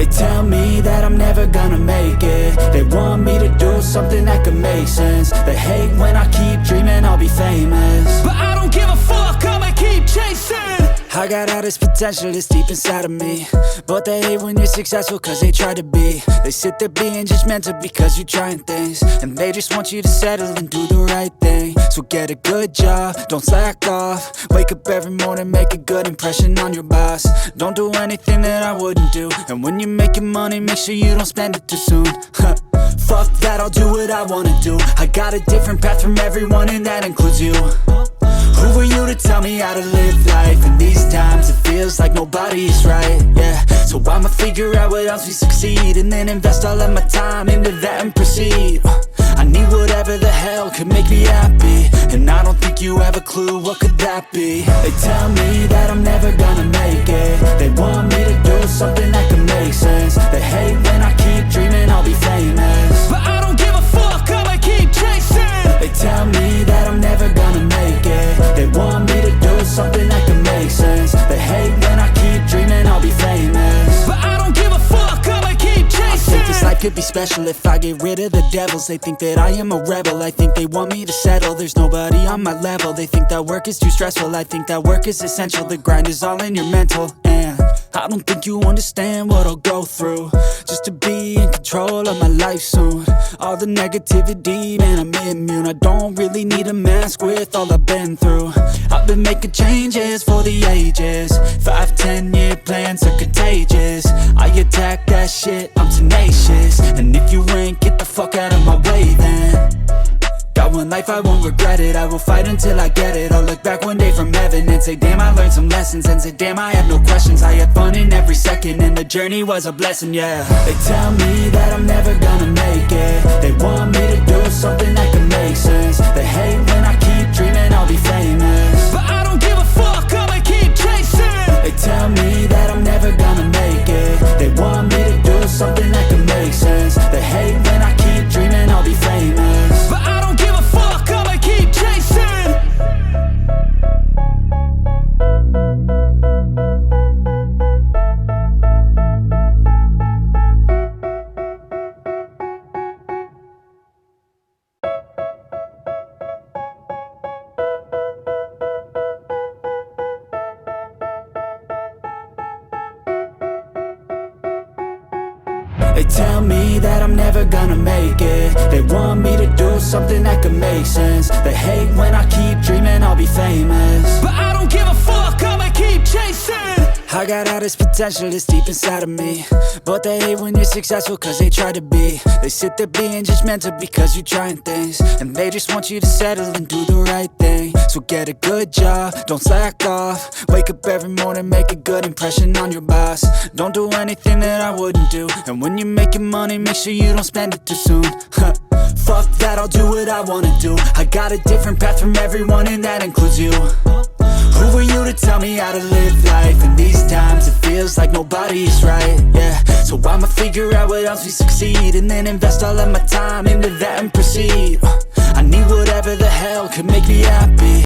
They tell me that I'm never gonna make it. They want me to do something that could make sense. They hate when I keep dreaming I'll be famous, but I don't give a fuck, I'ma keep chasing. I got all this potential that's deep inside of me, but they hate when you're successful cause they try to be. They sit there being judgmental because you're trying things, and they just want you to settle and do the right thing. So get a good job, don't slack off. Wake up every morning, make a good impression on your boss. Don't do anything that I wouldn't do, and when you're making money, make sure you don't spend it too soon. Fuck that, I'll do what I wanna do. I got a different path from everyone, and that includes you. Who are you to tell me how to live life? In these times it feels like nobody is right, yeah. So I'ma figure out what else we succeed, and then invest all of my time into that and proceed. I need whatever the hell could make me happy, and I don't think you have a clue what could that be. They tell me that I'm never gonna make it. They want me to do something that could make sense. They hate when I keep dreaming I'll be famous, but I don't give a fuck, I'ma keep chasing. They tell me that I'm never gonna make it. They want me to do something that can make sense. They hate when I keep dreaming I'll be famous, but I don't give a fuck, I'ma keep chasing. I think this life could be special if I get rid of the devils. They think that I am a rebel, I think they want me to settle. There's nobody on my level. They think that work is too stressful, I think that work is essential. The grind is all in your mental, and I don't think you understand what I'll go through just to be in control of my life soon. All the negativity, man, I'm immune. I don't really need a mask with all I've been through. I've been making changes for the ages. 5-10 year plans are contagious. I attack that shit, I'm tenacious. And if you ain't, get the fuck out of my way then. Got one life, I won't regret it. I will fight until I get it. I'll look back one day from heaven and say, damn, I learned some lessons. And say, damn, I had no questions. I had fun in every second, and the journey was a blessing, yeah. They tell me that I'm never gonna make it. They want me to do something that can make sense. They hate when I keep dreaming I'll be famous, but I don't give a fuck, I'ma keep chasing. They tell me that I'm never gonna make it. They want me to do something that can make sense. They hate when I keep dreaming I'll be famous, but I don't give a fuck, I'ma keep chasing. They tell me that I'm never gonna make it. They want me to do something that could make sense. They hate when I keep dreaming I'll be famous, but I don't give a fuck, I'ma keep chasing. I got all this potential that's deep inside of me, but they hate when you're successful cause they try to be. They sit there being judgmental because you're trying things, and they just want you to settle and do the right thing. So get a good job, don't slack off. Wake up every morning, make a good impression on your boss. Don't do anything that I wouldn't do, and when you're making money, make sure you don't spend it too soon. Fuck that, I'll do what I wanna do. I got a different path from everyone, and that includes you. Who are you to tell me how to live life? In these times it feels like nobody is right, yeah. So I'ma figure out what else we succeed, and then invest all of my time into that and proceed. I need whatever the hell could make me happy.